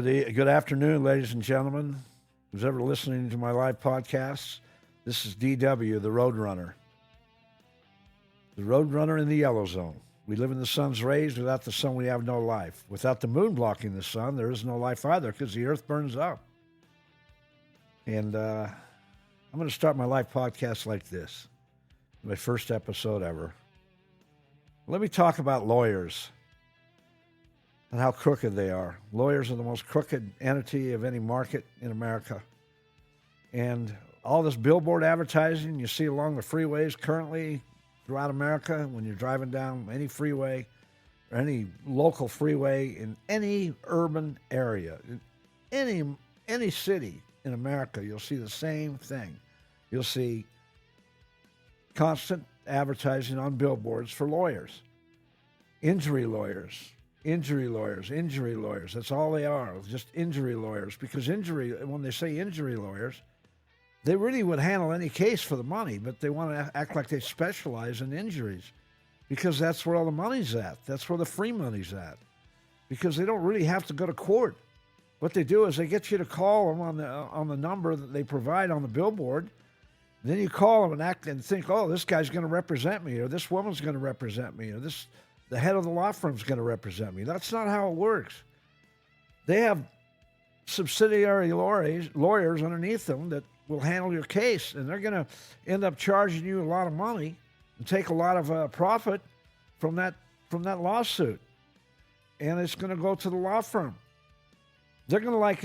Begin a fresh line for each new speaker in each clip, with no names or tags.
Good afternoon, ladies and gentlemen. Who's ever listening to my live podcasts? This is DW, the Roadrunner. The Roadrunner in the yellow zone. We live in the sun's rays. Without the sun, we have no life. Without the moon blocking the sun, there is no life either because the earth burns up. And I'm going to start my live podcast like this. My first episode ever. Let me talk about lawyers and how crooked they are. Lawyers are the most crooked entity of any market in America. And all this billboard advertising you see along the freeways currently throughout America, when you're driving down any freeway or any local freeway in any urban area, in any city in America, you'll see the same thing. You'll see constant advertising on billboards for lawyers. Injury lawyers. That's all they are, just injury lawyers. Because when they say injury lawyers, they really would handle any case for the money, but they want to act like they specialize in injuries because that's where all the money's at. That's where the free money's at because they don't really have to go to court. What they do is they get you to call them on the number that they provide on the billboard. Then you call them and act and think, oh, this guy's going to represent me, or this woman's going to represent me, or the head of the law firm's going to represent me. That's not how it works. They have subsidiary lawyers underneath them that will handle your case, and they're going to end up charging you a lot of money and take a lot of profit from that lawsuit, and it's going to go to the law firm. They're going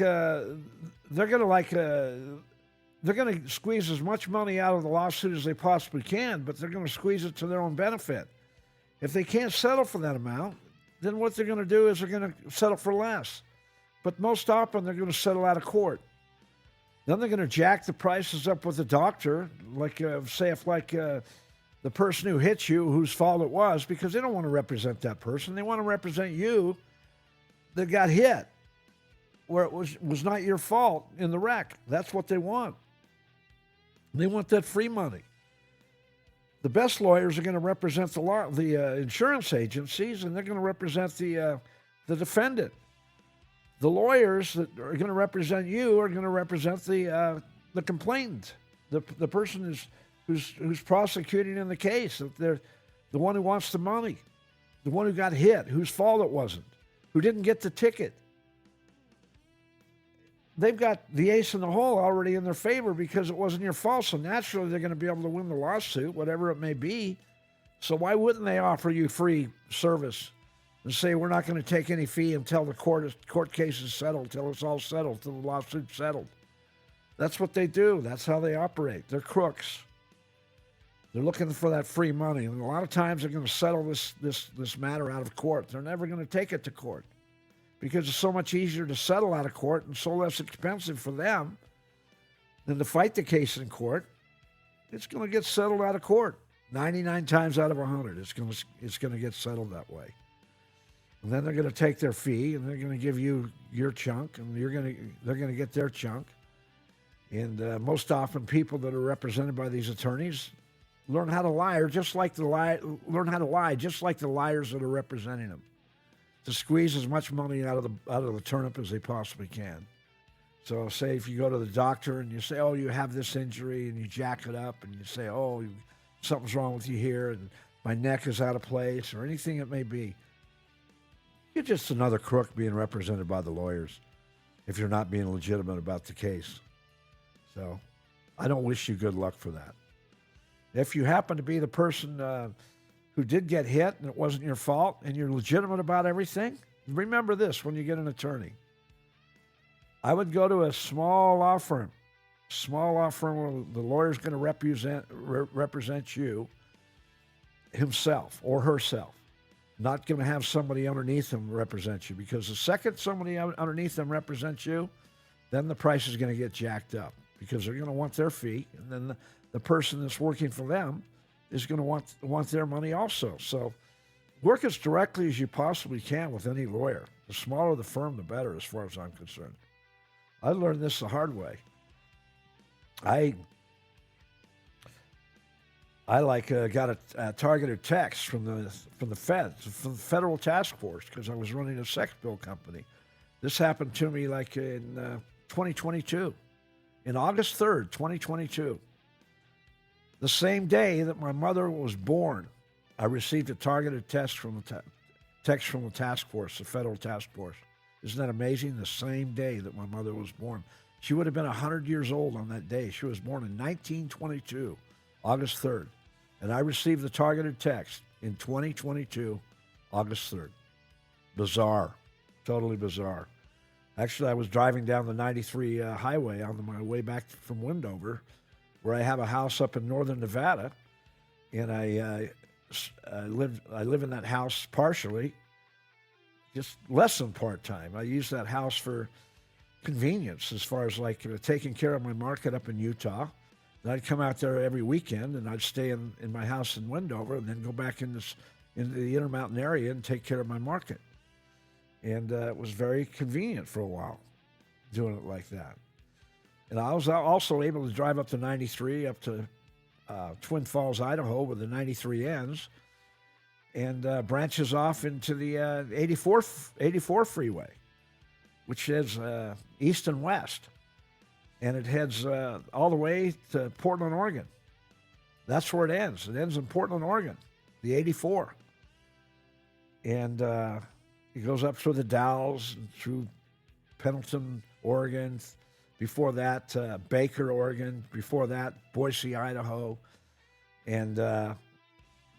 to squeeze as much money out of the lawsuit as they possibly can, but they're going to squeeze it to their own benefit. If they can't settle for that amount, then what they're going to do is they're going to settle for less. But most often, they're going to settle out of court. Then they're going to jack the prices up with the doctor, like the person who hit you, whose fault it was, because they don't want to represent that person. They want to represent you that got hit, where it was not your fault in the wreck. That's what they want. They want that free money. The best lawyers are going to represent the insurance agencies, and they're going to represent the defendant. The lawyers that are going to represent you are going to represent the complainant, the person who's prosecuting in the case. They're the one who wants the money, the one who got hit, whose fault it wasn't, who didn't get the ticket. They've got the ace in the hole already in their favor because it wasn't your fault. So naturally, they're going to be able to win the lawsuit, whatever it may be. So why wouldn't they offer you free service and say, we're not going to take any fee until the court case is settled, till it's all settled, till the lawsuit's settled? That's what they do. That's how they operate. They're crooks. They're looking for that free money. And a lot of times they're going to settle this matter out of court. They're never going to take it to court, because it's so much easier to settle out of court and so less expensive for them than to fight the case in court. It's going to get settled out of court. 99 times out of 100, it's going to get settled that way. And then they're going to take their fee, and they're going to give you your chunk, and they're going to get their chunk. And most often, people that are represented by these attorneys learn how to lie, just like the liars that are representing them, to squeeze as much money out of the turnip as they possibly can. So say if you go to the doctor and you say, oh, you have this injury, and you jack it up and you say, oh, something's wrong with you here and my neck is out of place, or anything it may be, you're just another crook being represented by the lawyers if you're not being legitimate about the case. So I don't wish you good luck for that. If you happen to be the person who did get hit and it wasn't your fault and you're legitimate about everything, remember this when you get an attorney. I would go to a small law firm where the lawyer's going to represent you himself or herself, not going to have somebody underneath them represent you, because the second somebody underneath them represents you, then the price is going to get jacked up because they're going to want their fee, and then the person that's working for them is going to want their money also. So work as directly as you possibly can with any lawyer. The smaller the firm, the better, as far as I'm concerned. I learned this the hard way. I got a targeted text from the feds, from the federal task force, because I was running a sex bill company, This happened to me like in 2022, in August 3rd, 2022. The same day that my mother was born, I received a targeted text from the task force, the federal task force. Isn't that amazing? The same day that my mother was born. She would have been 100 years old on that day. She was born in 1922, August 3rd. And I received the targeted text in 2022, August 3rd. Bizarre. Totally bizarre. Actually, I was driving down the 93 highway on my way back from Wendover, where I have a house up in northern Nevada, and I live in that house partially, just less than part-time. I use that house for convenience as far as like taking care of my market up in Utah. And I'd come out there every weekend, and I'd stay in my house in Wendover and then go back into the Intermountain area and take care of my market. And it was very convenient for a while doing it like that. And I was also able to drive up to 93, up to Twin Falls, Idaho, where the 93 ends, and branches off into the 84 freeway, which heads east and west. And it heads all the way to Portland, Oregon. That's where it ends. It ends in Portland, Oregon, the 84. And it goes up through the Dalles and through Pendleton, Oregon. Before that, Baker, Oregon. Before that, Boise, Idaho. And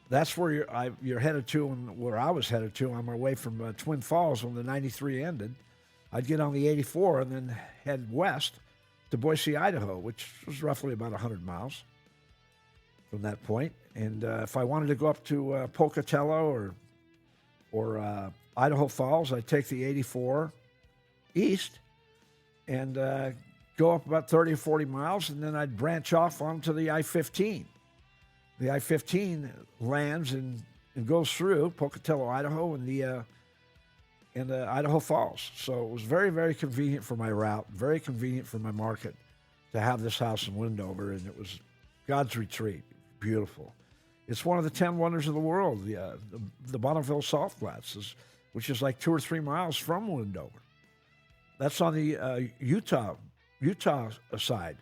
that's where you're headed to, and where I was headed to on my way from Twin Falls when the 93 ended. I'd get on the 84 and then head west to Boise, Idaho, which was roughly about 100 miles from that point. And if I wanted to go up to Pocatello or Idaho Falls, I'd take the 84 east and go up about 30 or 40 miles, and then I'd branch off onto the I-15. The I-15 lands and goes through Pocatello, Idaho, and Idaho Falls. So it was very, very convenient for my route, very convenient for my market to have this house in Wendover, and it was God's retreat. Beautiful. It's one of the 10 wonders of the world, the Bonneville Salt Flats, which is like 2 or 3 miles from Wendover. That's on the Utah side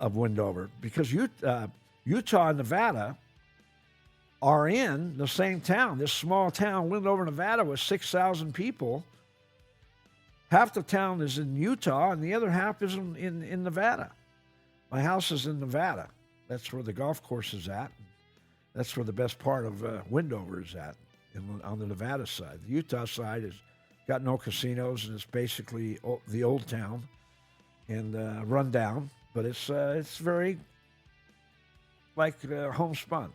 of Wendover, because Utah and Nevada are in the same town. This small town, Wendover, Nevada, with 6,000 people. Half the town is in Utah, and the other half is in Nevada. My house is in Nevada. That's where the golf course is at. That's where the best part of Wendover is at, on the Nevada side. The Utah side has got no casinos, and it's basically the old town and run down. But it's very like homespun.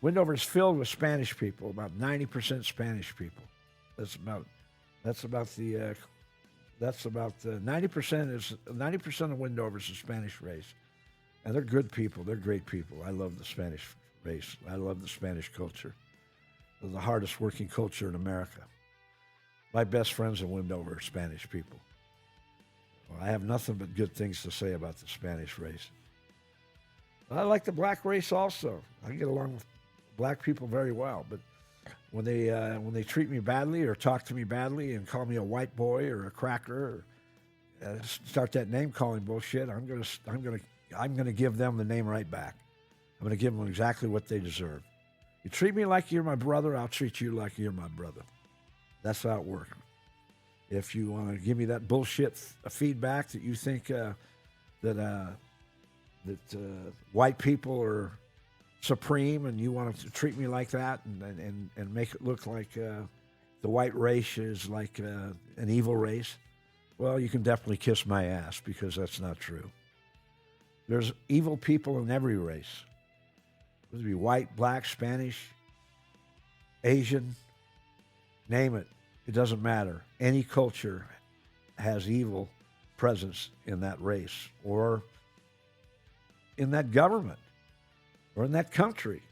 Wendover is filled with Spanish people, about 90% Spanish people. That's about the 90% of Wendover is a Spanish race, and they're good people. They're great people. I love the Spanish race. I love the Spanish culture. They're the hardest working culture in America. My best friends in Wendover are Spanish people. Well, I have nothing but good things to say about the Spanish race. I like the black race also. I get along with black people very well, but when they treat me badly or talk to me badly and call me a white boy or a cracker or start that name calling bullshit, I'm gonna give them the name right back. I'm gonna give them exactly what they deserve. You treat me like you're my brother, I'll treat you like you're my brother. That's how it works. If you want to give me that bullshit feedback that you think that white people are supreme, and you want to treat me like that and make it look like the white race is like an evil race, well, you can definitely kiss my ass, because that's not true. There's evil people in every race. Whether it be white, black, Spanish, Asian, name it. It doesn't matter. Any culture has evil presence in that race or in that government or in that country.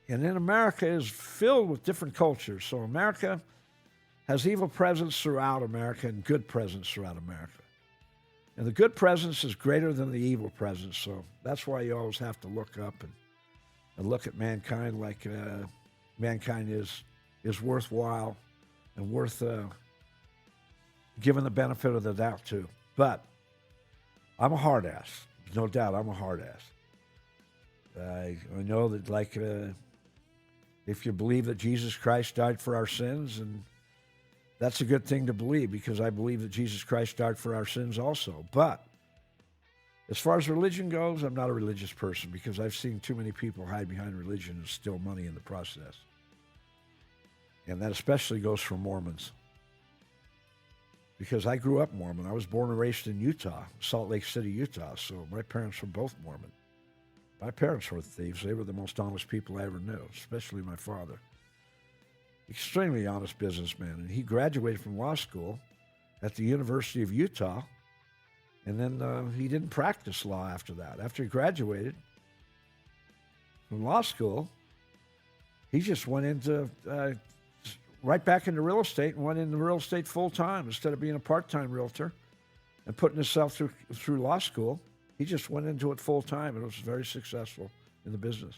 And then America is filled with different cultures. So America has evil presence throughout America and good presence throughout America. And the good presence is greater than the evil presence. So that's why you always have to look up and look at mankind like mankind is worthwhile and worth given the benefit of the doubt too. But I'm a hard ass. There's no doubt I'm a hard ass. I know that, like, if you believe that Jesus Christ died for our sins, and that's a good thing to believe, because I believe that Jesus Christ died for our sins also. But as far as religion goes, I'm not a religious person, because I've seen too many people hide behind religion and steal money in the process. And that especially goes for Mormons. Because I grew up Mormon. I was born and raised in Utah, Salt Lake City, Utah. So my parents were both Mormon. My parents were thieves. They were the most honest people I ever knew, especially my father. Extremely honest businessman. And he graduated from law school at the University of Utah. And then he didn't practice law after that. After he graduated from law school, he just went into right back into real estate and went into real estate full time instead of being a part-time realtor and putting himself through law school. He just went into it full time and was very successful in the business.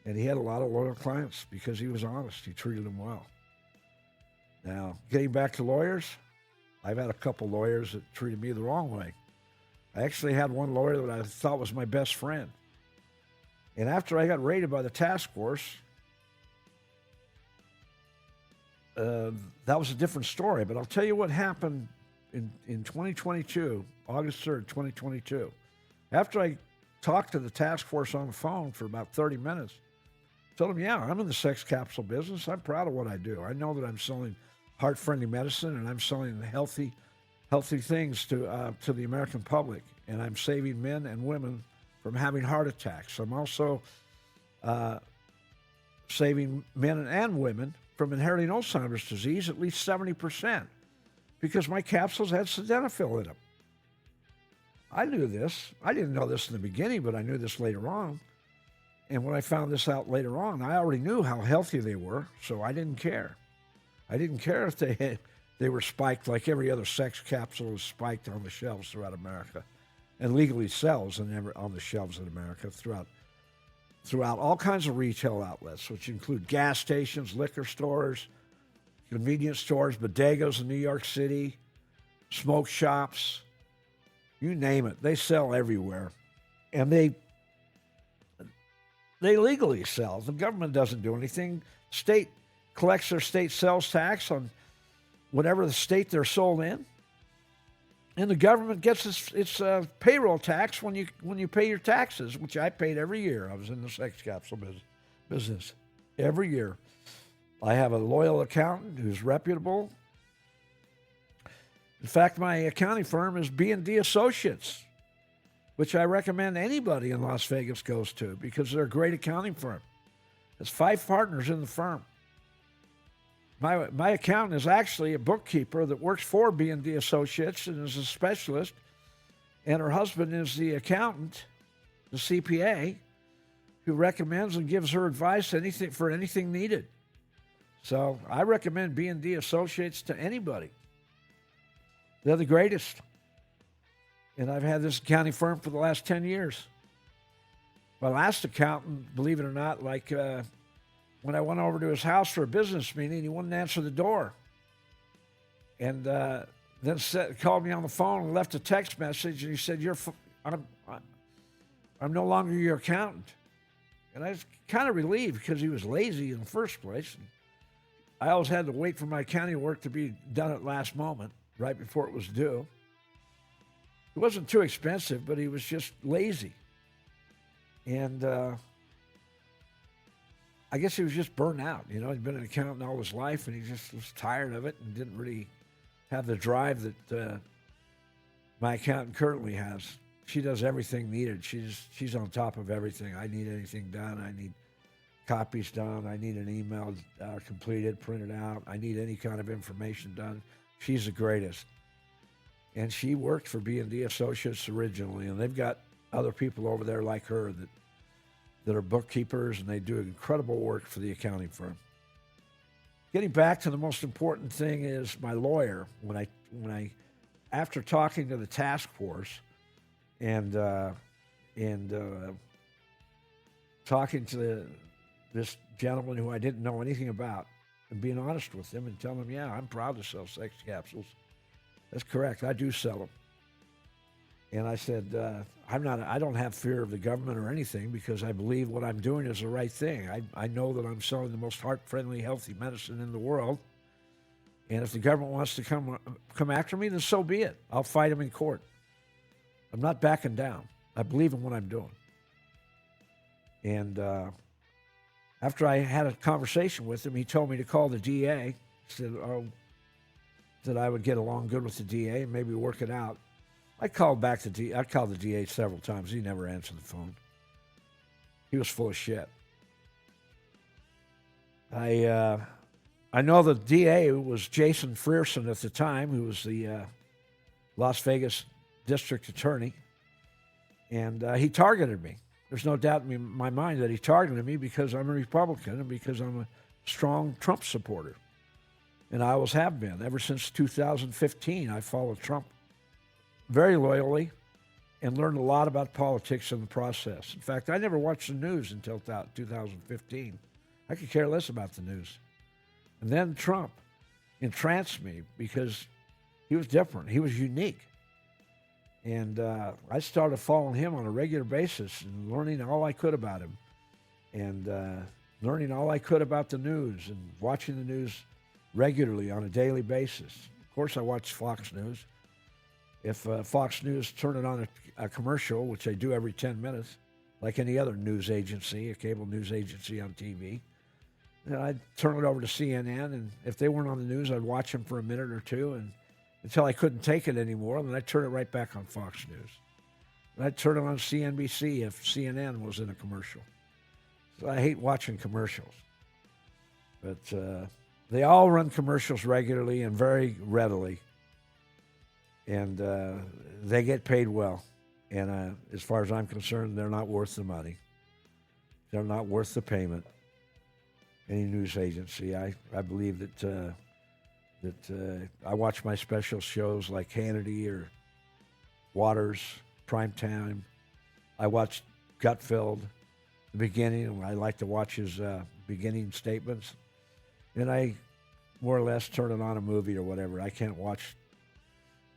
And he had a lot of loyal clients because he was honest. He treated them well. Now, getting back to lawyers, I've had a couple lawyers that treated me the wrong way. I actually had one lawyer that I thought was my best friend. And after I got raided by the task force, that was a different story. But I'll tell you what happened in 2022, August 3rd, 2022. After I talked to the task force on the phone for about 30 minutes, I told them, yeah, I'm in the sex capsule business. I'm proud of what I do. I know that I'm selling heart-friendly medicine, and I'm selling healthy things to the American public, and I'm saving men and women from having heart attacks. I'm also saving men and women from inheriting Alzheimer's disease, at least 70%, because my capsules had sildenafil in them. I knew this. I didn't know this in the beginning, but I knew this later on. And when I found this out later on, I already knew how healthy they were, so I didn't care. I didn't care if they were spiked like every other sex capsule is spiked on the shelves throughout America, and legally sells on the shelves in America throughout all kinds of retail outlets, which include gas stations, liquor stores, convenience stores, bodegas in New York City, smoke shops, you name it. They sell everywhere. And they legally sell. The government doesn't do anything. State collects their state sales tax on whatever the state they're sold in. And the government gets its payroll tax when you pay your taxes, which I paid every year. I was in the sex capsule business every year. I have a loyal accountant who's reputable. In fact, my accounting firm is B&D Associates, which I recommend anybody in Las Vegas goes to because they're a great accounting firm. There's 5 partners in the firm. My accountant is actually a bookkeeper that works for B&D Associates and is a specialist, and her husband is the accountant, the CPA, who recommends and gives her advice for anything needed. So I recommend B&D Associates to anybody. They're the greatest. And I've had this accounting firm for the last 10 years. My last accountant, believe it or not, when I went over to his house for a business meeting, he wouldn't answer the door. And then called me on the phone and left a text message, and he said, I'm no longer your accountant. And I was kind of relieved because he was lazy in the first place. And I always had to wait for my accounting work to be done at last moment, right before it was due. It wasn't too expensive, but he was just lazy. And I guess he was just burnt out. You know, he'd been an accountant all his life, and he just was tired of it and didn't really have the drive that my accountant currently has. She does everything needed. She's on top of everything. I need anything done. I need copies done. I need an email completed, printed out. I need any kind of information done. She's the greatest. And she worked for B&D Associates originally, and they've got other people over there like her that are bookkeepers, and they do incredible work for the accounting firm. Getting back to the most important thing is my lawyer. When I after talking to the task force and talking to this gentleman who I didn't know anything about, and being honest with him and telling him, yeah, I'm proud to sell sex capsules. That's correct. I do sell them. And I said, I don't have fear of the government or anything because I believe what I'm doing is the right thing. I know that I'm selling the most heart-friendly, healthy medicine in the world. And if the government wants to come after me, then so be it. I'll fight them in court. I'm not backing down. I believe in what I'm doing. And after I had a conversation with him, he told me to call the DA. He said, that I would get along good with the DA and maybe work it out. I called the DA several times. He never answered the phone. He was full of shit. I know the DA was Jason Frierson at the time, who was the Las Vegas district attorney, and he targeted me. There's no doubt in my mind that he targeted me because I'm a Republican and because I'm a strong Trump supporter. And I always have been. Ever since 2015, I followed Trump very loyally and learned a lot about politics in the process. In fact, I never watched the news until 2015. I could care less about the news. And then Trump entranced me because he was different. He was unique. And I started following him on a regular basis and learning all I could about him and learning all I could about the news and watching the news regularly on a daily basis. Of course, I watch Fox News. If Fox News turn it on a commercial, which they do every 10 minutes, like any other news agency, a cable news agency on TV, then I'd turn it over to CNN, and if they weren't on the news, I'd watch them for a minute or two and until I couldn't take it anymore, and then I'd turn it right back on Fox News. And I'd turn it on CNBC if CNN was in a commercial. So I hate watching commercials. But they all run commercials regularly and very readily. And they get paid well. And as far as I'm concerned, they're not worth the money. They're not worth the payment. Any news agency. I believe that I watch my special shows like Hannity or Waters, Primetime. I watch Gutfeld, the beginning. I like to watch his beginning statements. And I more or less turn it on a movie or whatever. I can't watch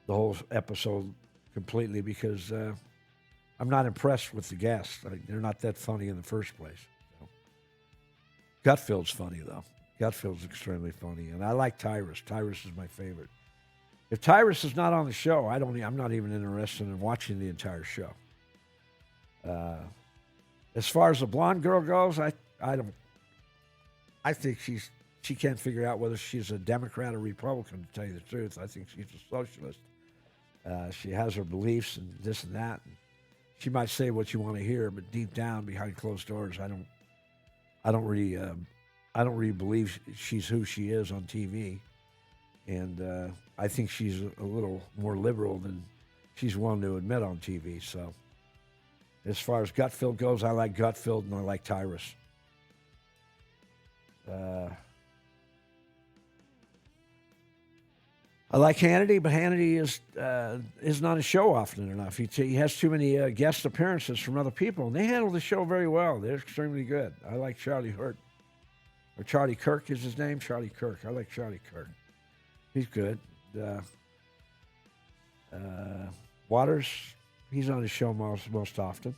the whole episode completely because I'm not impressed with the guests. They're not that funny in the first place. So. Gutfeld's funny, though. Gutfeld's extremely funny, and I like Tyrus. Tyrus is my favorite. If Tyrus is not on the show, I'm not even interested in watching the entire show. As far as the blonde girl goes, I think she can't figure out whether she's a Democrat or Republican, to tell you the truth. I think she's a socialist. She has her beliefs and this and that. And she might say what you want to hear, but deep down, behind closed doors, I don't really believe she's who she is on TV. And I think she's a little more liberal than she's willing to admit on TV. So as far as Gutfeld goes, I like Gutfeld and I like Tyrus. I like Hannity, but Hannity isn't on a show often enough. He has too many guest appearances from other people, and they handle the show very well. They're extremely good. I like Charlie Hurt. Or Charlie Kirk is his name? Charlie Kirk. I like Charlie Kirk. He's good. Waters, he's on the show most often.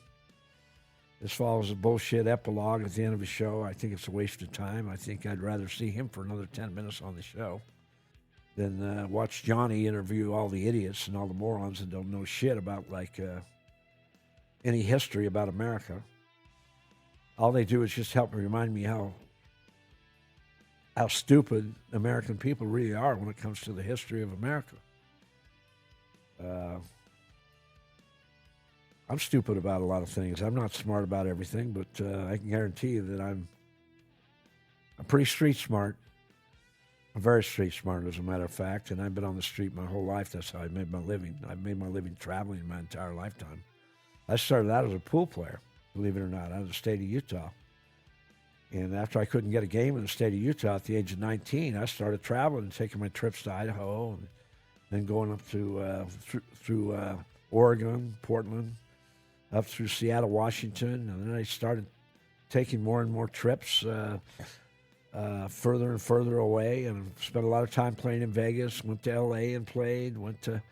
As far as the bullshit epilogue at the end of the show, I think it's a waste of time. I think I'd rather see him for another 10 minutes on the show than watch Johnny interview all the idiots and all the morons that don't know shit about, any history about America. All they do is just help remind me how stupid American people really are when it comes to the history of America. I'm stupid about a lot of things. I'm not smart about everything, but I can guarantee you that I'm pretty street smart. I'm very street smart, as a matter of fact, and I've been on the street my whole life. That's how I made my living. I've made my living traveling my entire lifetime. I started out as a pool player, believe it or not, out of the state of Utah. And after I couldn't get a game in the state of Utah at the age of 19, I started traveling and taking my trips to Idaho and then going up to through Oregon, Portland, up through Seattle, Washington. And then I started taking more and more trips further and further away, and spent a lot of time playing in Vegas. Went to L.A. and played. Went to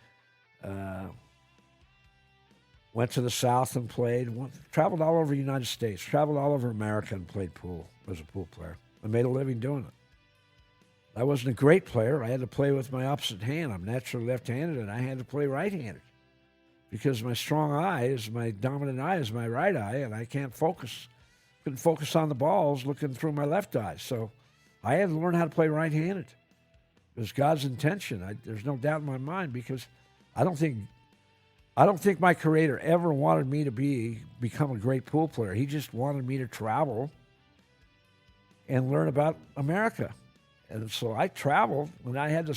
the South and played. Traveled all over the United States. Traveled all over America and played pool as a pool player. I made a living doing it. I wasn't a great player. I had to play with my opposite hand. I'm naturally left-handed, and I had to play right-handed because my strong eye is my dominant eye is my right eye, and I can't focus. Couldn't focus on the balls looking through my left eye. So I had to learn how to play right-handed. It was God's intention. There's no doubt in my mind because I don't think my Creator ever wanted me to become a great pool player. He just wanted me to travel and learn about America. And so I traveled, and I had to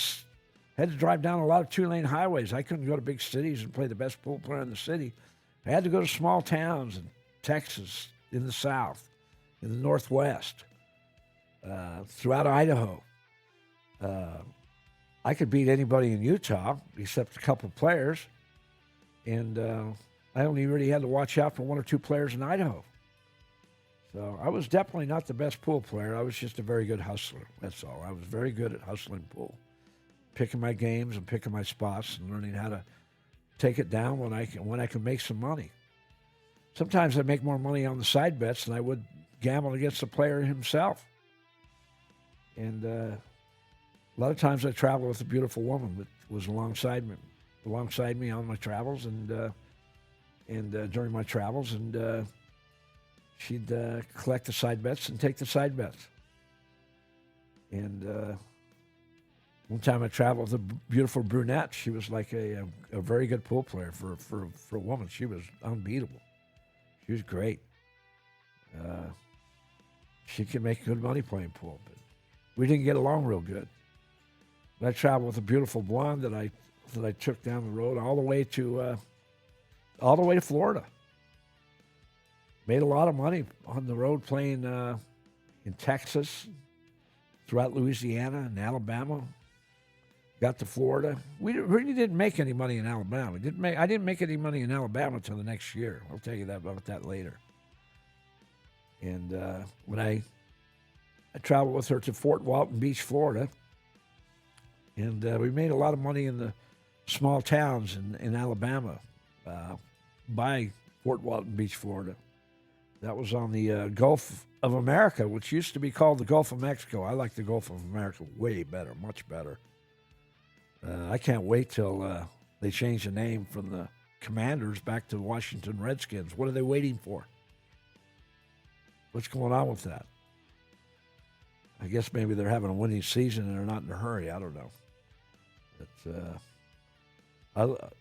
drive down a lot of two-lane highways. I couldn't go to big cities and play the best pool player in the city. I had to go to small towns in Texas, in the South, in the Northwest, throughout Idaho. I could beat anybody in Utah except a couple of players, and I only really had to watch out for one or two players in Idaho. So I was definitely not the best pool player. I was just a very good hustler. That's all. I was very good at hustling pool, picking my games and picking my spots and learning how to take it down when I can make some money. Sometimes I make more money on the side bets than I would gamble against the player himself. And a lot of times I travel with a beautiful woman that was alongside me on my travels and during my travels, and she'd collect the side bets and take the side bets. And one time I traveled with a beautiful brunette. She was like a very good pool player for a woman. She was unbeatable. She was great. She could make good money playing pool, but we didn't get along real good. But I traveled with a beautiful blonde that I took down the road all the way to Florida. Made a lot of money on the road playing in Texas, throughout Louisiana and Alabama. Got to Florida. We really didn't make any money in Alabama. I didn't make any money in Alabama until the next year. I'll tell you about that later. And when I traveled with her to Fort Walton Beach, Florida, and we made a lot of money in the small towns in Alabama by Fort Walton Beach, Florida. That was on the Gulf of America, which used to be called the Gulf of Mexico. I like the Gulf of America way better, much better. I can't wait till they change the name from the Commanders back to the Washington Redskins. What are they waiting for? What's going on with that? I guess maybe they're having a winning season and they're not in a hurry. I don't know. But,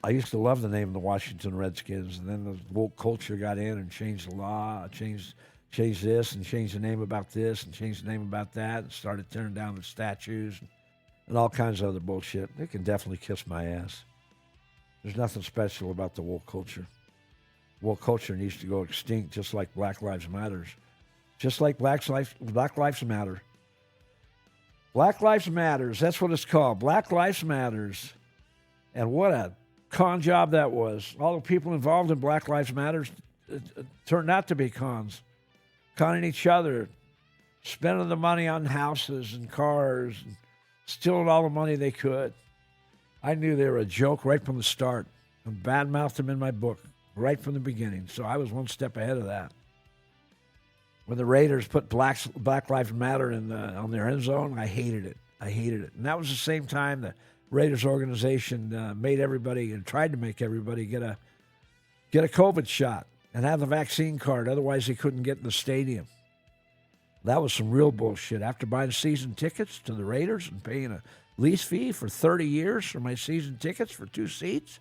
I used to love the name of the Washington Redskins, and then the woke culture got in and changed the law, changed this, and changed the name about this, and changed the name about that, and started tearing down the statues and all kinds of other bullshit. They can definitely kiss my ass. There's nothing special about the woke culture. Woke culture needs to go extinct, just like Black Lives Matter. Just like Black Lives Matter. Black Lives Matters, that's what it's called. Black Lives Matters. And what a con job that was. All the people involved in Black Lives Matter turned out to be cons. Conning each other, spending the money on houses and cars, and stealing all the money they could. I knew they were a joke right from the start. I badmouthed them in my book right from the beginning. So I was one step ahead of that. When the Raiders put Black Lives Matter on their end zone, I hated it. And that was the same time the Raiders organization made everybody and tried to make everybody get a COVID shot and have the vaccine card. Otherwise, they couldn't get in the stadium. That was some real bullshit. After buying season tickets to the Raiders and paying a lease fee for 30 years for my season tickets for 2 seats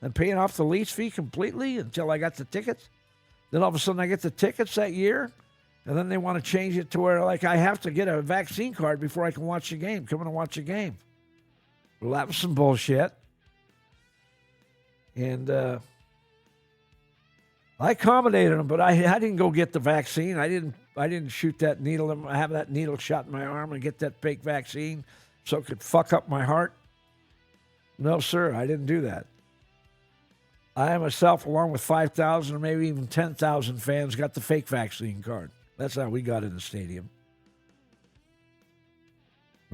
and paying off the lease fee completely until I got the tickets. Then all of a sudden I get the tickets that year, and then they want to change it to where like I have to get a vaccine card before I can watch the game, come in and watch the game. Well, that was some bullshit. And I accommodated them, but I didn't go get the vaccine. I didn't shoot that needle. I have that needle shot in my arm and get that fake vaccine so it could fuck up my heart. No, sir, I didn't do that. I myself, along with 5,000 or maybe even 10,000 fans, got the fake vaccine card. That's how we got in the stadium.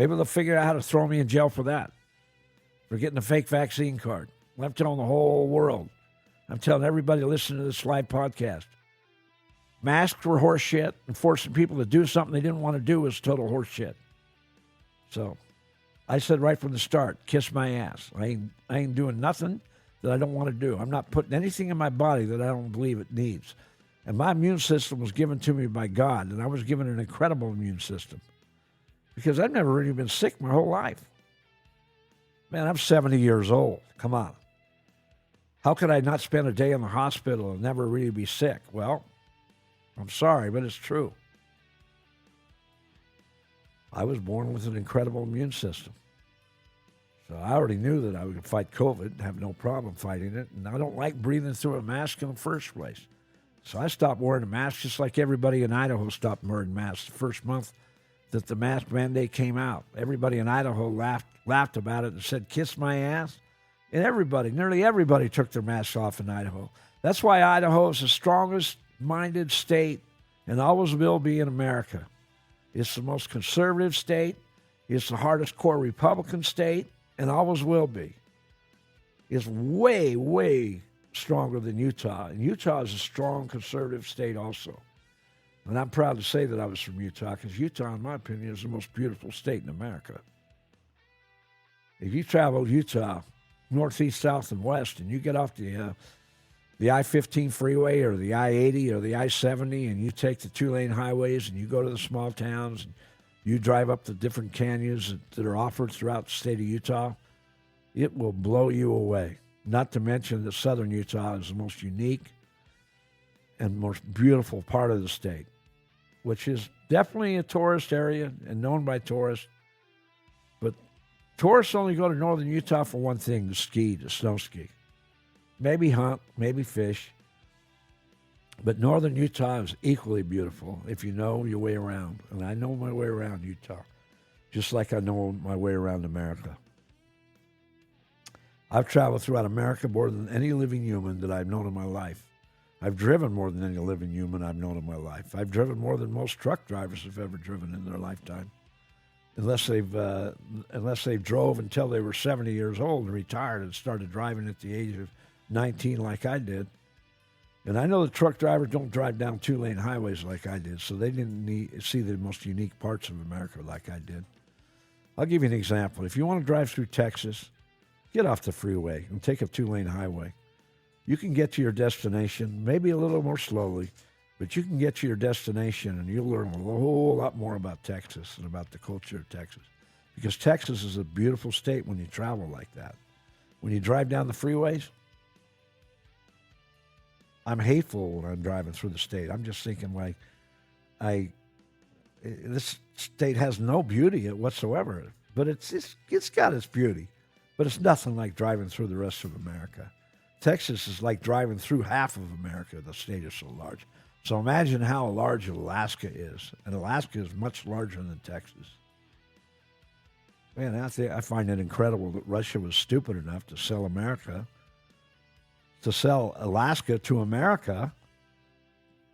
Maybe they'll figure out how to throw me in jail for that, for getting a fake vaccine card. I'm telling the whole world. I'm telling everybody listening to this live podcast. Masks were horse shit, and forcing people to do something they didn't want to do was total horse shit. So I said right from the start, kiss my ass. I ain't doing nothing that I don't want to do. I'm not putting anything in my body that I don't believe it needs. And my immune system was given to me by God, and I was given an incredible immune system because I've never really been sick my whole life. Man, I'm 70 years old. Come on. How could I not spend a day in the hospital and never really be sick? Well, I'm sorry, but it's true. I was born with an incredible immune system. So I already knew that I would fight COVID and have no problem fighting it. And I don't like breathing through a mask in the first place. So I stopped wearing a mask just like everybody in Idaho stopped wearing masks the first month that the mask mandate came out. Everybody in Idaho laughed about it and said, kiss my ass. And nearly everybody took their masks off in Idaho. That's why Idaho is the strongest minded state and always will be in America. It's the most conservative state. It's the hardest core Republican state and always will be. It's way, way stronger than Utah. And Utah is a strong conservative state also. And I'm proud to say that I was from Utah because Utah, in my opinion, is the most beautiful state in America. If you travel Utah, northeast, south, and west, and you get off the I-15 freeway or the I-80 or the I-70 and you take the two-lane highways and you go to the small towns and you drive up the different canyons that are offered throughout the state of Utah, it will blow you away. Not to mention that southern Utah is the most unique and most beautiful part of the state, which is definitely a tourist area and known by tourists. But tourists only go to northern Utah for one thing, to snow ski. Maybe hunt, maybe fish. But northern Utah is equally beautiful if you know your way around. And I know my way around Utah, just like I know my way around America. I've traveled throughout America more than any living human that I've known in my life. I've driven more than any living human I've known in my life. I've driven more than most truck drivers have ever driven in their lifetime. Unless they drove until they were 70 years old and retired and started driving at the age of 19 like I did. And I know the truck drivers don't drive down two-lane highways like I did, so they didn't see the most unique parts of America like I did. I'll give you an example. If you want to drive through Texas, get off the freeway and take a two-lane highway. You can get to your destination, maybe a little more slowly, but you can get to your destination and you'll learn a whole lot more about Texas and about the culture of Texas. Because Texas is a beautiful state when you travel like that. When you drive down the freeways, I'm hateful when I'm driving through the state. I'm just thinking like, this state has no beauty whatsoever, but it's got its beauty, but it's nothing like driving through the rest of America. Texas is like driving through half of America. The state is so large. So imagine how large Alaska is, and Alaska is much larger than Texas. Man, I find it incredible that Russia was stupid enough to sell Alaska to America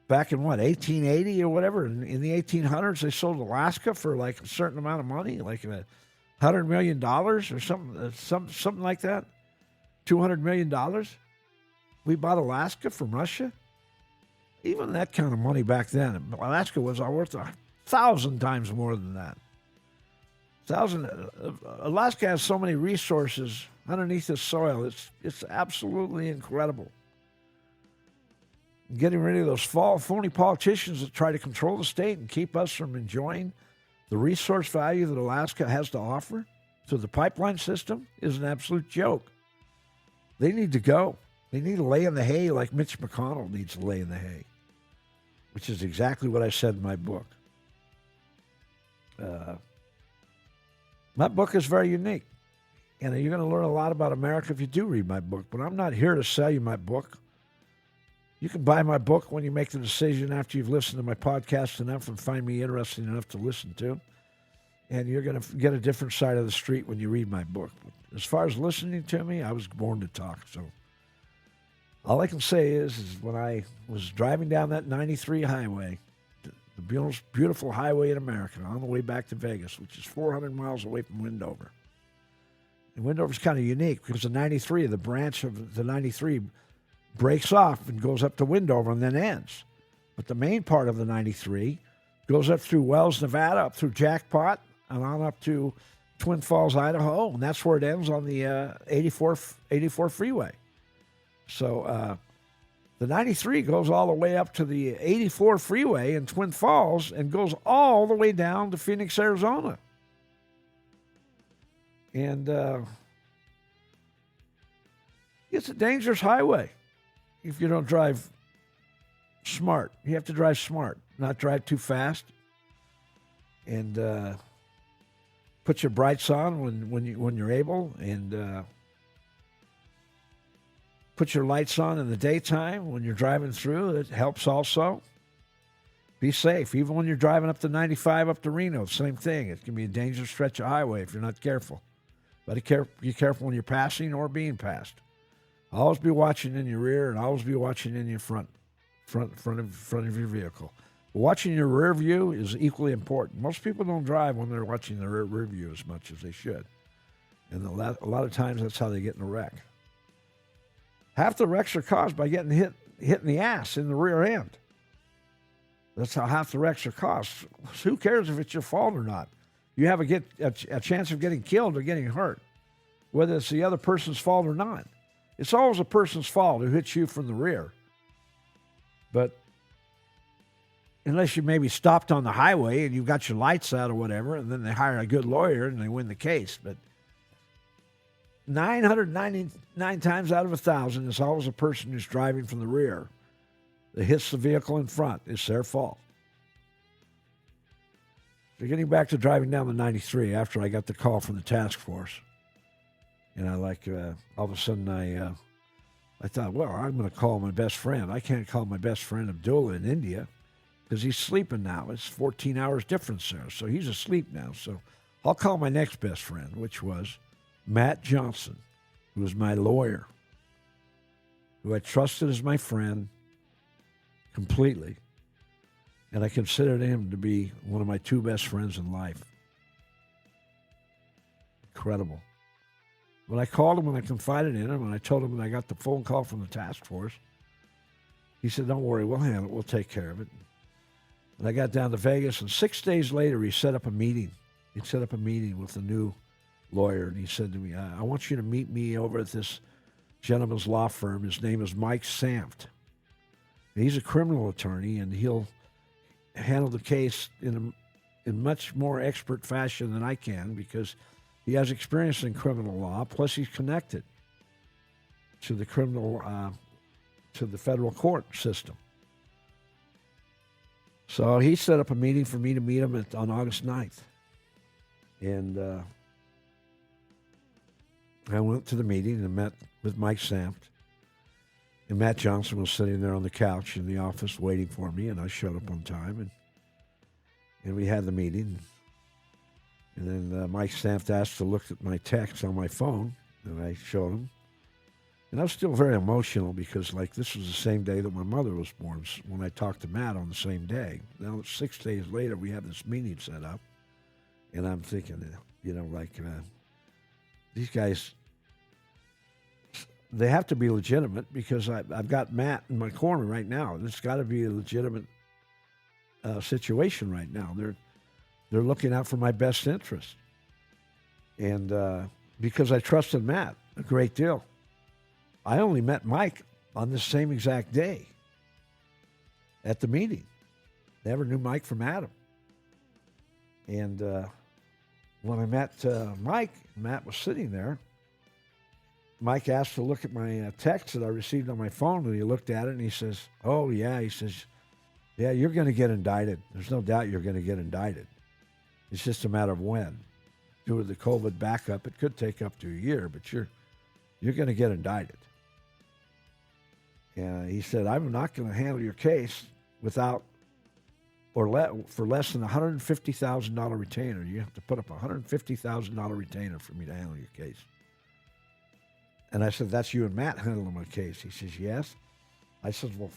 back in, 1880 or whatever? In the 1800s, they sold Alaska for like a certain amount of money, like $100 million or something like that. $200 million. We bought Alaska from Russia. Even that kind of money back then, Alaska was worth 1,000 times more than that. Alaska has so many resources underneath the soil. It's absolutely incredible. Getting rid of those phony politicians that try to control the state and keep us from enjoying the resource value that Alaska has to offer through the pipeline system is an absolute joke. They need to go. They need to lay in the hay like Mitch McConnell needs to lay in the hay, which is exactly what I said in my book. My book is very unique, and you're going to learn a lot about America if you do read my book, but I'm not here to sell you my book. You can buy my book when you make the decision after you've listened to my podcast enough and find me interesting enough to listen to, and you're going to get a different side of the street when you read my book. But as far as listening to me, I was born to talk, so all I can say is when I was driving down that 93 highway the most beautiful highway in America, on the way back to Vegas, which is 400 miles away from Wendover. And Wendover's kind of unique because the 93, the branch of the 93 breaks off and goes up to Wendover and then ends. But the main part of the 93 goes up through Wells, Nevada, up through Jackpot, and on up to Twin Falls, Idaho, and that's where it ends on the 84 freeway. So the 93 goes all the way up to the 84 freeway in Twin Falls and goes all the way down to Phoenix, Arizona. And it's a dangerous highway if you don't drive smart. You have to drive smart, not drive too fast. And put your brights on when you're able, and put your lights on in the daytime when you're driving through. It helps also. Be safe. Even when you're driving up to 95 up to Reno, same thing. It can be a dangerous stretch of highway if you're not careful. But be careful when you're passing or being passed. Always be watching in your rear and always be watching in your front of your vehicle. Watching your rear view is equally important. Most people don't drive when they're watching their rear view as much as they should. And a lot of times that's how they get in a wreck. Half the wrecks are caused by getting hit in the ass in the rear end. That's how half the wrecks are caused. Who cares if it's your fault or not? You have a chance of getting killed or getting hurt, whether it's the other person's fault or not. It's always a person's fault who hits you from the rear. But unless you maybe stopped on the highway and you got your lights out or whatever, and then they hire a good lawyer and they win the case. But 999 times out of 1,000, it's always a person who's driving from the rear that hits the vehicle in front. It's their fault. So getting back to driving down the 93 after I got the call from the task force, and all of a sudden I thought, well, I'm going to call my best friend. I can't call my best friend Abdullah in India, because he's sleeping now. It's 14 hours difference there, so he's asleep now. So I'll call my next best friend, which was Matt Johnson, who was my lawyer, who I trusted as my friend completely, and I considered him to be one of my two best friends in life. Incredible. When I called him and I confided in him and I told him that I got the phone call from the task force, he said, don't worry, we'll handle it. We'll take care of it. And I got down to Vegas, and 6 days later, he set up a meeting. He set up a meeting with a new lawyer, and he said to me, I want you to meet me over at this gentleman's law firm. His name is Mike Samft. He's a criminal attorney, and he'll handle the case in much more expert fashion than I can, because he has experience in criminal law, plus he's connected to the to the federal court system. So he set up a meeting for me to meet him on August 9th. And I went to the meeting and met with Mike Samft. And Matt Johnson was sitting there on the couch in the office waiting for me, and I showed up on time. And we had the meeting. And then Mike Samft asked to look at my text on my phone, and I showed him. And I was still very emotional because, this was the same day that my mother was born, when I talked to Matt on the same day. Now, 6 days later, we have this meeting set up, and I'm thinking, these guys, they have to be legitimate, because I've got Matt in my corner right now. It's got to be a legitimate situation right now. They're looking out for my best interest. And because I trusted Matt a great deal. I only met Mike on the same exact day at the meeting. Never knew Mike from Adam. And when I met Mike, Matt was sitting there. Mike asked to look at my text that I received on my phone, and he looked at it, and he says, oh, yeah. He says, yeah, you're going to get indicted. There's no doubt you're going to get indicted. It's just a matter of when. Due to the COVID backup, it could take up to a year, but you're going to get indicted. And he said, I'm not going to handle your case without for less than a $150,000 retainer. You have to put up a $150,000 retainer for me to handle your case. And I said, that's you and Matt handling my case. He says, yes. I said, well,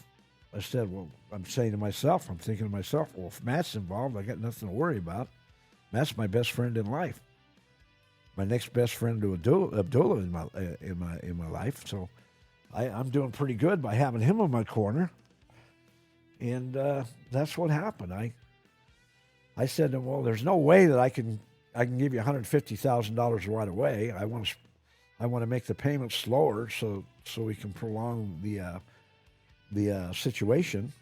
I said, well, I'm thinking to myself, well, if Matt's involved, I got nothing to worry about. Matt's my best friend in life. My next best friend to Abdullah in my life. So I'm doing pretty good by having him in my corner. And that's what happened. I said to him, well, there's no way that I can give you $150,000 right away. I want to make the payment slower so we can prolong the situation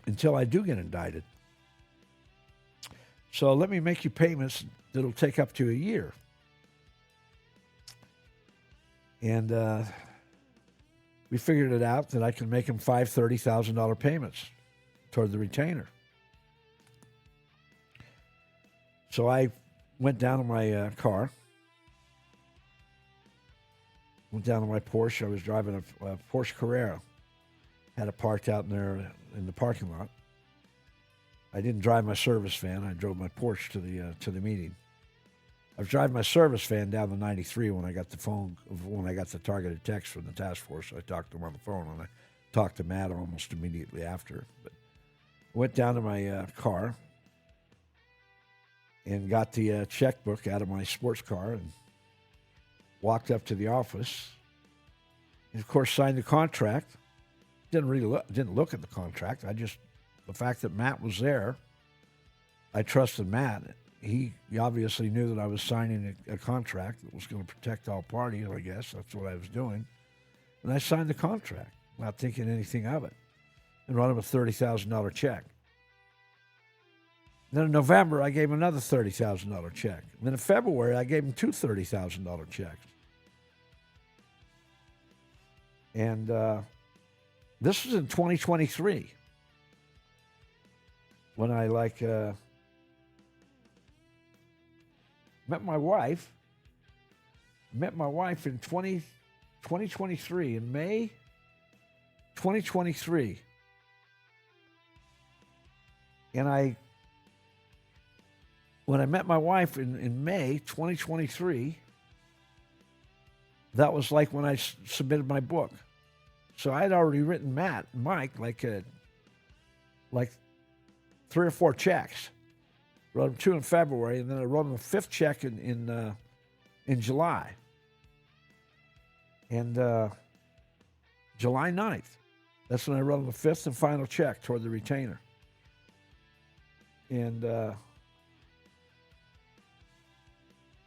until I do get indicted. So let me make you payments that'll take up to a year. And we figured it out that I can make him five $30,000 payments toward the retainer. So I went down to my car, went down to my Porsche. I was driving a Porsche Carrera. Had it parked out in there in the parking lot. I didn't drive my service van. I drove my Porsche to the meeting. I was driving my service van down the 93 when I got the targeted text from the task force. I talked to him on the phone, and I talked to Matt almost immediately after. But I went down to my car and got the checkbook out of my sports car and walked up to the office. And, of course, signed the contract. Didn't look at the contract. The fact that Matt was there, I trusted Matt. He obviously knew that I was signing a contract that was going to protect all parties, I guess. That's what I was doing. And I signed the contract, not thinking anything of it, and wrote him a $30,000 check. Then in November, I gave him another $30,000 check. And then in February, I gave him two $30,000 checks. And this was in 2023 when I met my wife. Met my wife in 2023, in May 2023. And when I met my wife in May 2023, that was like when I submitted my book. So I had already written Mike, like 3 or 4 checks. Wrote him 2 in February, and then I wrote him a 5th check in July. And July 9th, that's when I wrote him the 5th and final check toward the retainer. And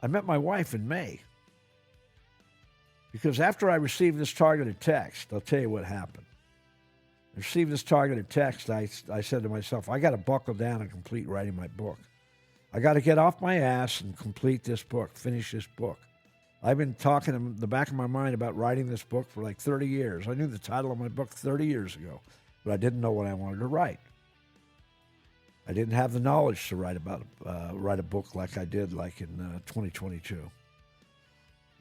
I met my wife in May. Because after I received this targeted text, I'll tell you what happened. I received this targeted text, I said to myself, I got to buckle down and complete writing my book. I got to get off my ass and complete this book, finish this book. I've been talking in the back of my mind about writing this book for like 30 years. I knew the title of my book 30 years ago, but I didn't know what I wanted to write. I didn't have the knowledge to write a book like I did like in 2022.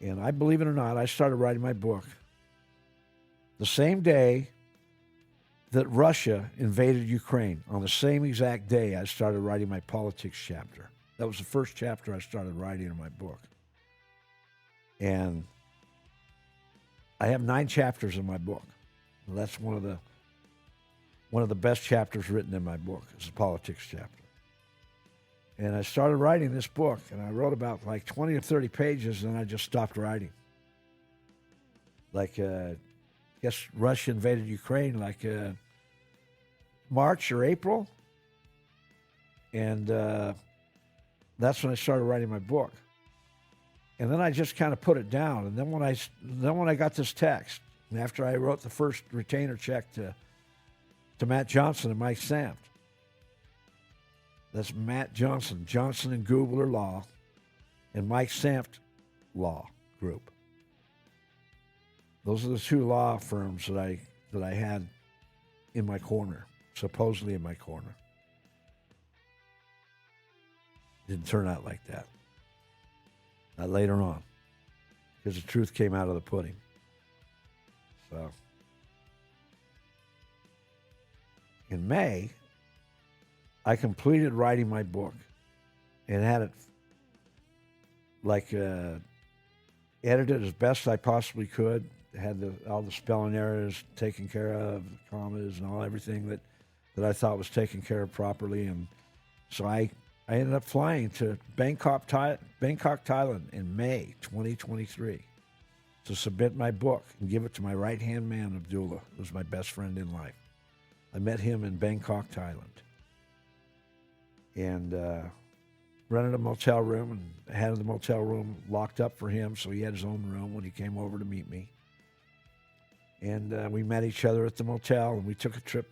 And I believe it or not, I started writing my book the same day that Russia invaded Ukraine. On the same exact day, I started writing my politics chapter. That was the first chapter I started writing in my book. And I have 9 chapters in my book. And that's one of the best chapters written in my book. It's the politics chapter. And I started writing this book, and I wrote about like 20 or 30 pages, and I just stopped writing. I guess Russia invaded Ukraine March or April, and that's when I started writing my book. And then I just kind of put it down. And then when I got this text, and after I wrote the first retainer check to Matt Johnson and Mike Samt. That's Matt Johnson, Johnson and Gubler Law, and Mike Samt Law Group. Those are the 2 law firms that I had in my corner, supposedly in my corner. Didn't turn out like that. Not later on, because the truth came out of the pudding. So, in May, I completed writing my book and had it edited as best I possibly could, had all the spelling errors taken care of, commas and everything that I thought was taken care of properly. And so I ended up flying to Bangkok, Thailand in May 2023 to submit my book and give it to my right-hand man, Abdullah, who was my best friend in life. I met him in Bangkok, Thailand, and rented a motel room and had the motel room locked up for him, so he had his own room when he came over to meet me. And we met each other at the motel, and we took a trip,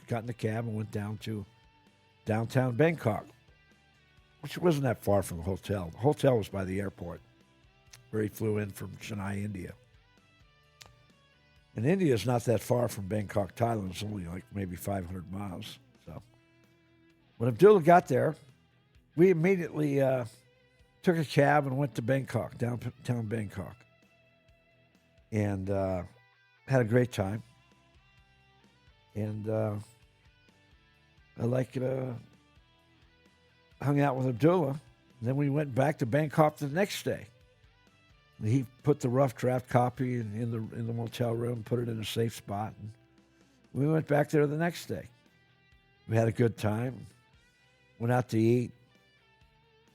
got in the cab and went down to downtown Bangkok, which wasn't that far from the hotel. The hotel was by the airport, where he flew in from Chennai, India. And India is not that far from Bangkok, Thailand. It's only like maybe 500 miles. So when Abdullah got there, we immediately took a cab and went to Bangkok, downtown Bangkok. And had a great time. And I hung out with Abdullah. And then we went back to Bangkok the next day. He put the rough draft copy in the motel room, put it in a safe spot, and we went back there the next day. We had a good time, went out to eat,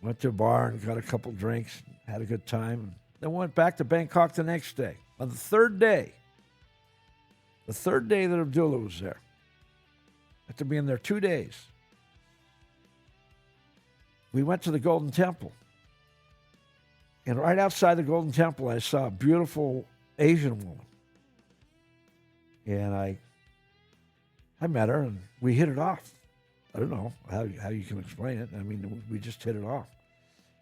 went to a bar and got a couple drinks, had a good time, then went back to Bangkok the next day. On the third day that Abdullah was there, after being there 2 days, we went to the Golden Temple. And right outside the Golden Temple, I saw a beautiful Asian woman. And I met her, and we hit it off. I don't know how you can explain it. I mean, we just hit it off.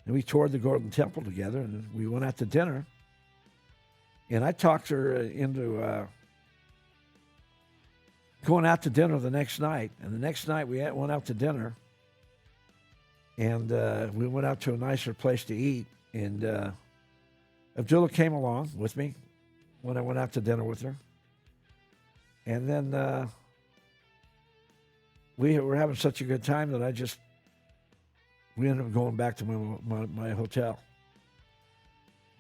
And we toured the Golden Temple together, and we went out to dinner. And I talked her into going out to dinner the next night. And the next night, we went out to dinner. And we went out to a nicer place to eat. And Abdullah came along with me when I went out to dinner with her. And then we were having such a good time that we ended up going back to my hotel.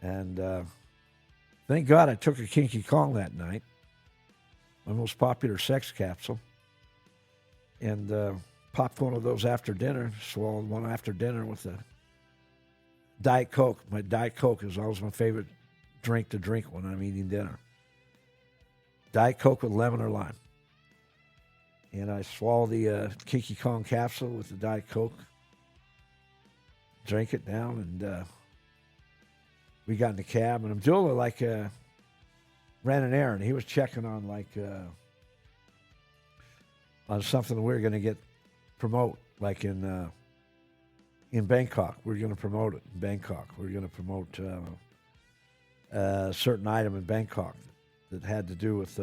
And thank God I took a Kinky Kong that night, my most popular sex capsule. And popped one of those after dinner, swallowed one after dinner with a Diet Coke. My Diet Coke is always my favorite drink to drink when I'm eating dinner. Diet Coke with lemon or lime. And I swallow the Kinky Kong capsule with the Diet Coke. Drink it down, and we got in the cab. And Abdullah ran an errand. He was checking on on something we were going to promote, like in Bangkok. We're going to promote it in Bangkok. We're going to promote a certain item in Bangkok that had to do with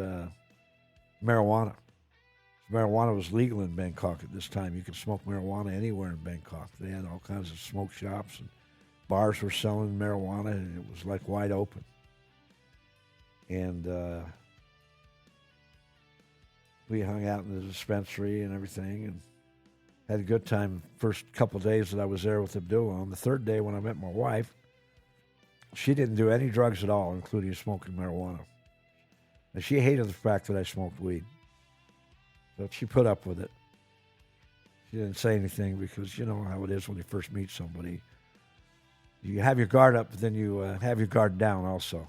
marijuana. Marijuana was legal in Bangkok at this time. You could smoke marijuana anywhere in Bangkok. They had all kinds of smoke shops, and bars were selling marijuana, and it was like wide open. And we hung out in the dispensary and everything, and had a good time first couple of days that I was there with Abdullah. On the third day when I met my wife, she didn't do any drugs at all, including smoking marijuana. And she hated the fact that I smoked weed. But she put up with it. She didn't say anything because you know how it is when you first meet somebody. You have your guard up, but then you have your guard down also.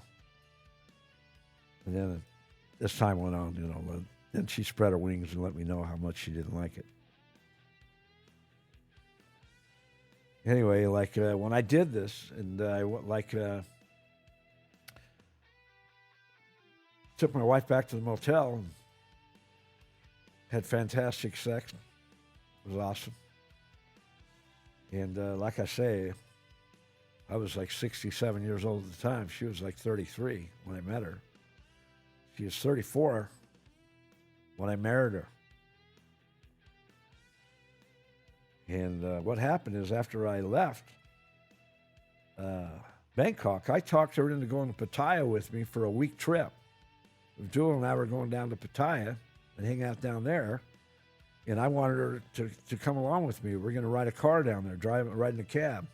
And then as time went on, then she spread her wings and let me know how much she didn't like it. Anyway, when I did this, and I took my wife back to the motel and had fantastic sex. It was awesome. And like I say, I was like 67 years old at the time. She was like 33 when I met her. She was 34 when I married her. And what happened is after I left Bangkok, I talked her into going to Pattaya with me for a week trip. Jewel and I were going down to Pattaya and hang out down there. And I wanted her to come along with me. We're going to ride a car down there, ride in a cab.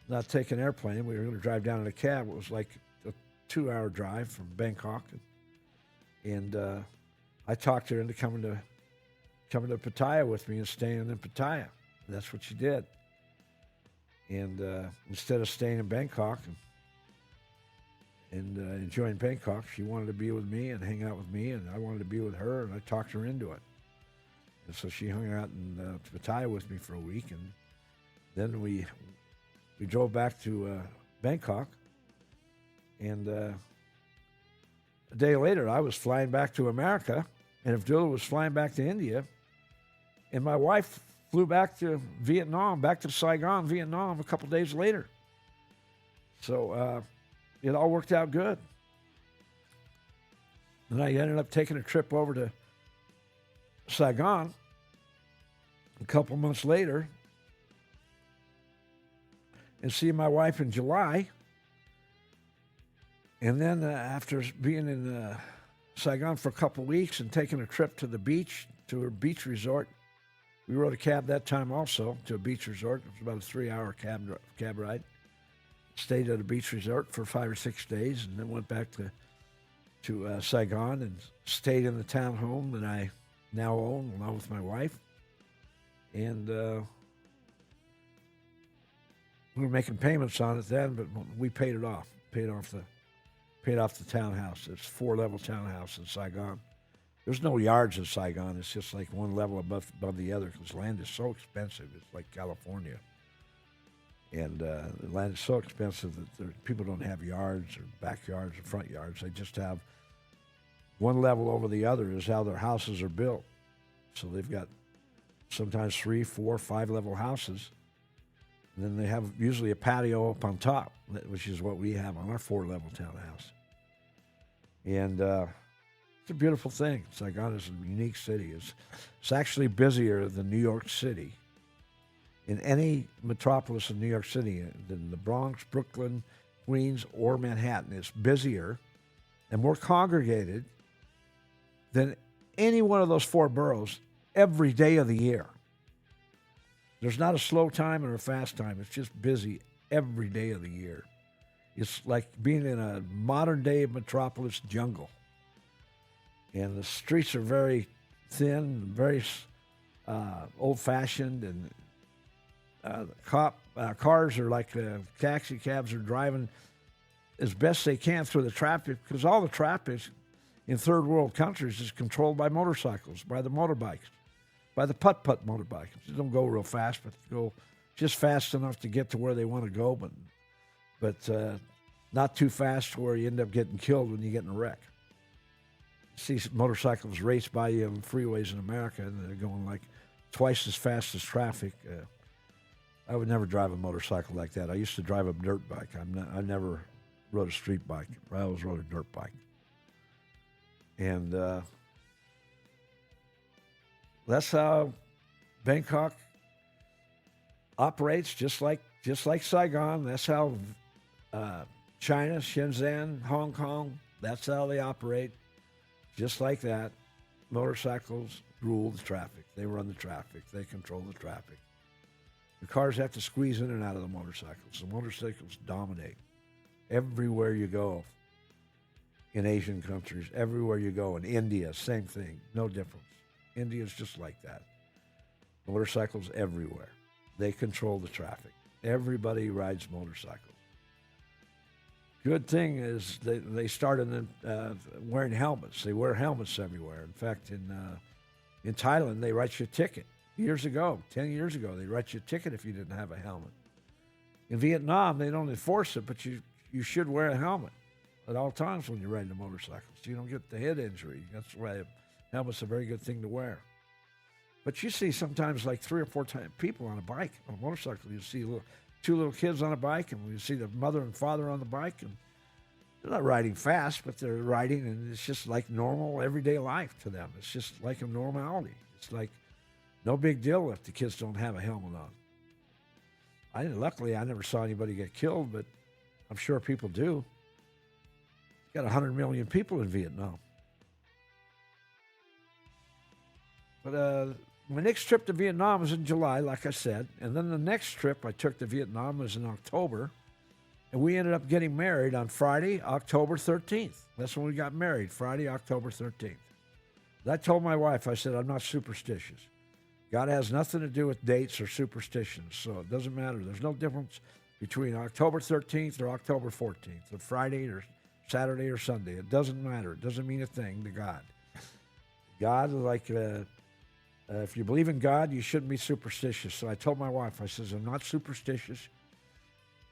Not take an airplane. We were going to drive down in a cab. It was like a 2-hour drive from Bangkok, and I talked her into coming to Pattaya with me and staying in Pattaya. That's what she did. And instead of staying in Bangkok and enjoying Bangkok, she wanted to be with me and hang out with me, and I wanted to be with her, and I talked her into it. And so she hung out in Pattaya with me for a week, and then we drove back to Bangkok, and a day later I was flying back to America, and Abdullah was flying back to India, and my wife flew back to Vietnam, back to Saigon, Vietnam, a couple days later. So it all worked out good. And I ended up taking a trip over to Saigon a couple months later and seeing my wife in July. And then after being in Saigon for a couple weeks and taking a trip to the beach, to a beach resort, we rode a cab that time also to a beach resort. It was about a 3-hour cab ride. Stayed at a beach resort for 5 or 6 days, and then went back to Saigon and stayed in the townhome that I now own along with my wife. And we were making payments on it then, but we paid it off. Paid off the townhouse. It's a 4-level townhouse in Saigon. There's no yards in Saigon. It's just like one level above the other because land is so expensive. It's like California. And the land is so expensive that people don't have yards or backyards or front yards. They just have one level over the other is how their houses are built. So they've got sometimes 3, 4, 5-level houses. And then they have usually a patio up on top, which is what we have on our 4-level townhouse. And it's a beautiful thing. Saigon is a unique city. It's actually busier than New York City. In any metropolis in New York City, than the Bronx, Brooklyn, Queens, or Manhattan, it's busier and more congregated than any one of those 4 boroughs every day of the year. There's not a slow time or a fast time. It's just busy every day of the year. It's like being in a modern-day metropolis jungle. And the streets are very thin, very old-fashioned, and cars are like taxi cabs are driving as best they can through the traffic because all the traffic in third world countries is controlled by motorcycles, by the motorbikes, by the putt-putt motorbikes. They don't go real fast, but go just fast enough to get to where they want to go, but not too fast to where you end up getting killed when you get in a wreck. You see motorcycles race by you on freeways in America, and they're going like twice as fast as traffic. I would never drive a motorcycle like that. I used to drive a dirt bike. I never rode a street bike. I always rode a dirt bike. And that's how Bangkok operates, just like Saigon. That's how China, Shenzhen, Hong Kong, that's how they operate. Just like that. Motorcycles rule the traffic. They run the traffic. They control the traffic. The cars have to squeeze in and out of the motorcycles. The motorcycles dominate everywhere you go. In Asian countries, everywhere you go. In India, same thing, no difference. India's just like that. Motorcycles everywhere. They control the traffic. Everybody rides motorcycles. Good thing is they started wearing helmets. They wear helmets everywhere. In fact, in Thailand, they write you a ticket. 10 years ago, they write you a ticket if you didn't have a helmet. In Vietnam, they don't enforce it, but you should wear a helmet at all times when you're riding a motorcycle so you don't get the head injury. That's why a helmet's a very good thing to wear. But you see sometimes like 3 or 4 people on a bike, on a motorcycle. You see 2 little kids on a bike, and you see the mother and father on the bike, and they're not riding fast, but they're riding, and it's just like normal everyday life to them. It's just like a normality. It's like no big deal if the kids don't have a helmet on. Luckily, I never saw anybody get killed, but I'm sure people do. Got 100 million people in Vietnam. But my next trip to Vietnam was in July, like I said. And then the next trip I took to Vietnam was in October. And we ended up getting married on Friday, October 13th. That's when we got married, Friday, October 13th. I told my wife, I said, I'm not superstitious. God has nothing to do with dates or superstitions, so it doesn't matter. There's no difference between October 13th or October 14th, or Friday or Saturday or Sunday. It doesn't matter. It doesn't mean a thing to God. God, if you believe in God, you shouldn't be superstitious. So I told my wife, I says, I'm not superstitious.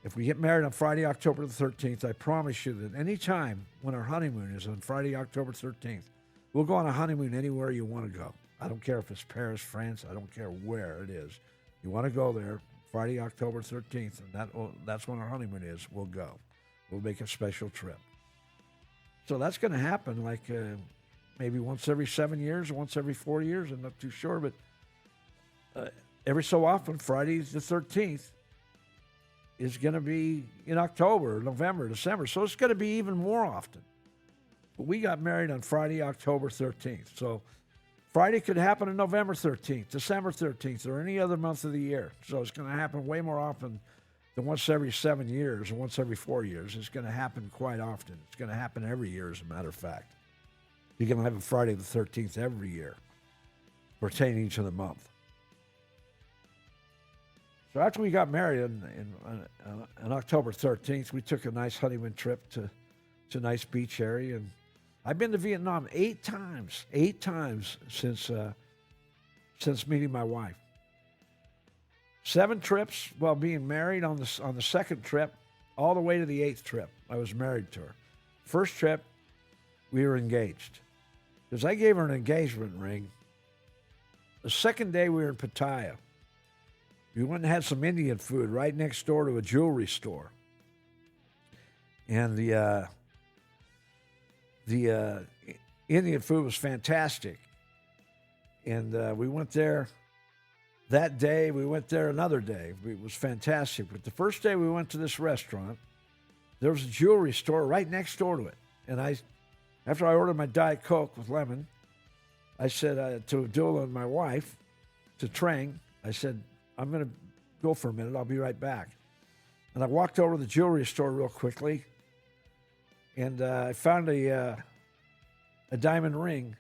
If we get married on Friday, October the 13th, I promise you that any time when our honeymoon is on Friday, October 13th, we'll go on a honeymoon anywhere you want to go. I don't care if it's Paris, France. I don't care where it is. You want to go there, Friday, October 13th, and that's when our honeymoon is. We'll go. We'll make a special trip. So that's going to happen maybe once every 7 years or once every 4 years. I'm not too sure, but every so often, Friday the 13th is going to be in October, November, December. So it's going to be even more often. But we got married on Friday, October 13th. So Friday could happen on November 13th, December 13th, or any other month of the year. So it's going to happen way more often than once every 7 years or once every 4 years. It's going to happen quite often. It's going to happen every year, as a matter of fact. You're going to have a Friday the 13th every year pertaining to the month. So after we got married on October 13th, we took a nice honeymoon trip to a nice beach area. And I've been to Vietnam 8 times since meeting my wife. 7 trips while being married on the second trip, all the way to the 8th trip. I was married to her. First trip, we were engaged. Because I gave her an engagement ring. The second day we were in Pattaya. We went and had some Indian food right next door to a jewelry store. And the Indian food was fantastic. And we went there that day. We went there another day. It was fantastic. But the first day we went to this restaurant, there was a jewelry store right next door to it. And after I ordered my Diet Coke with lemon, I said to Abdullah and my wife, to Trang, I said, I'm going to go for a minute. I'll be right back. And I walked over to the jewelry store real quickly, and I found a diamond ring.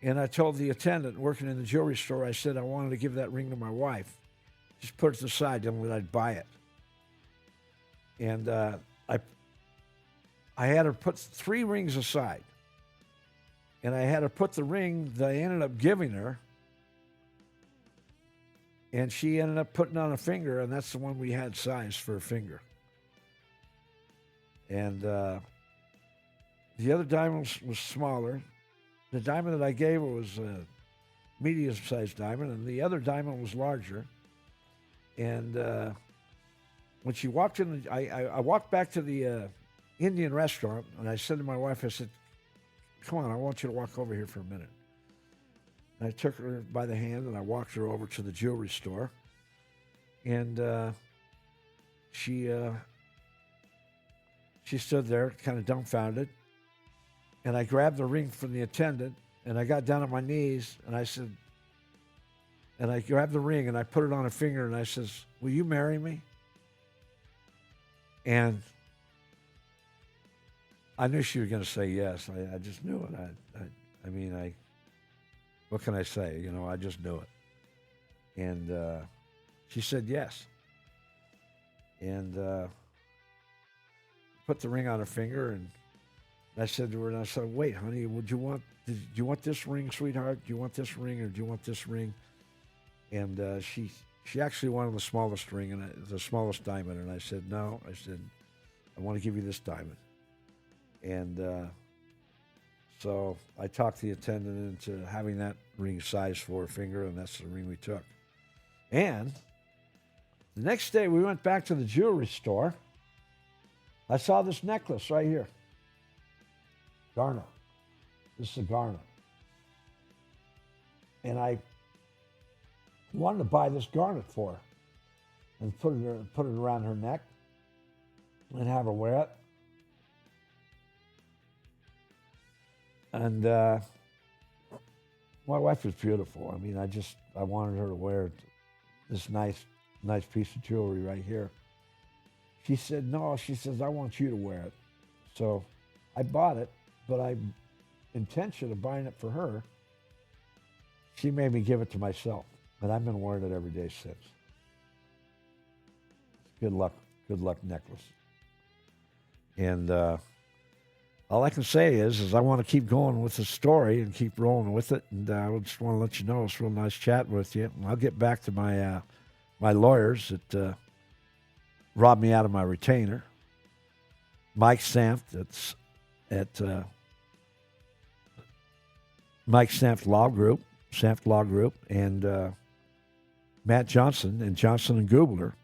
And I told the attendant working in the jewelry store, I said I wanted to give that ring to my wife. Just put it to the side, then I'd buy it. And I had her put 3 rings aside. And I had her put the ring that I ended up giving her, and she ended up putting on a finger, and that's the one we had sized for a finger. And the other diamond was smaller. The diamond that I gave her was a medium-sized diamond, and the other diamond was larger. And when she walked in, I walked back to the Indian restaurant, and I said to my wife, I said, come on, I want you to walk over here for a minute. And I took her by the hand, and I walked her over to the jewelry store. And she stood there kind of dumbfounded. And I grabbed the ring from the attendant, and I got down on my knees, and I said, and I grabbed the ring, and I put it on her finger, and I says, will you marry me? And I knew she was going to say yes. I just knew it. What can I say? You know, I just knew it. And she said yes. And put the ring on her finger, and I said to her, and I said, wait, honey, do you want this ring, sweetheart? Do you want this ring, or do you want this ring? And she actually wanted the smallest ring, and the smallest diamond. And I said, no. I said, I want to give you this diamond. And so I talked the attendant into having that ring sized for her finger, and that's the ring we took. And the next day we went back to the jewelry store. I saw this necklace right here. Garnet. This is a garnet. And I wanted to buy this garnet for her and put it around her neck and have her wear it. And my wife was beautiful. I mean, I wanted her to wear this nice piece of jewelry right here. She said, no, she says, I want you to wear it. So I bought it, but I intention of buying it for her, she made me give it to myself. And I've been wearing it every day since. Good luck necklace. And all I can say is I want to keep going with the story and keep rolling with it. And I just want to let you know it's real nice chatting with you. And I'll get back to my my lawyers that robbed me out of my retainer. Mike Sanft, that's at Mike Sanft Law Group, and Matt Johnson and Johnson and Gubler.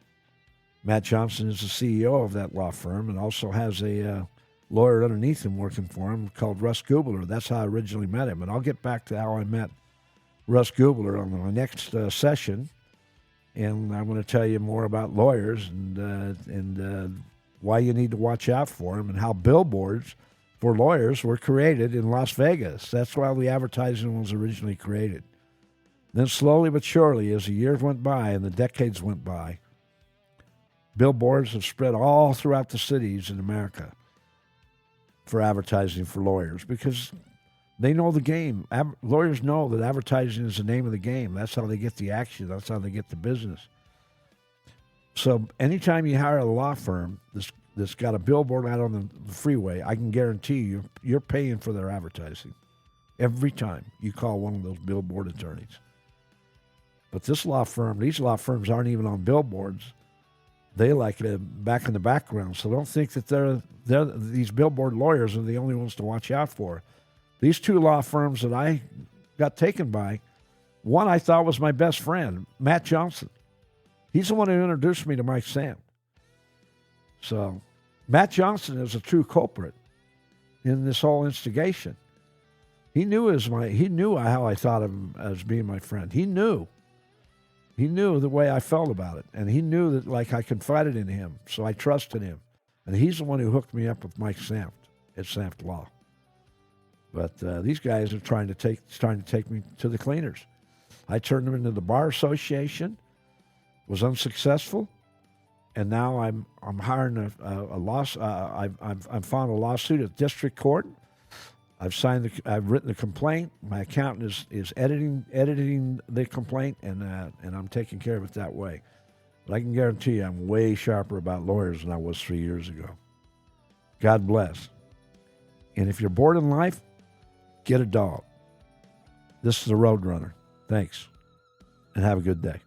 Matt Johnson is the CEO of that law firm and also has a lawyer underneath him working for him called Russ Gubler. That's how I originally met him. And I'll get back to how I met Russ Gubler on my next session. And I'm going to tell you more about lawyers and why you need to watch out for them and how billboards for lawyers were created in Las Vegas. That's why the advertising was originally created. Then slowly but surely, as the years went by and the decades went by, billboards have spread all throughout the cities in America for advertising for lawyers because they know the game. Lawyers know that advertising is the name of the game. That's how they get the action. That's how they get the business. So anytime you hire a law firm that's got a billboard out on the freeway, I can guarantee you, you're paying for their advertising every time you call one of those billboard attorneys. But these law firms aren't even on billboards. They like it back in the background. So don't think that these billboard lawyers are the only ones to watch out for. These two law firms that I got taken by, one I thought was my best friend, Matt Johnson. He's the one who introduced me to Mike Sam. So Matt Johnson is a true culprit in this whole instigation. He knew how I thought of him as being my friend. He knew the way I felt about it. And he knew that, like, I confided in him, so I trusted him. And he's the one who hooked me up with Mike Sanft at Sanft Law. But these guys are trying to take me to the cleaners. I turned them into the Bar Association, was unsuccessful, and now I'm hiring a lawsuit. I've filed a lawsuit at district court. I've written the complaint. My accountant is editing the complaint, and I'm taking care of it that way. But I can guarantee you I'm way sharper about lawyers than I was 3 years ago. God bless. And if you're bored in life, get a dog. This is the Roadrunner. Thanks, and have a good day.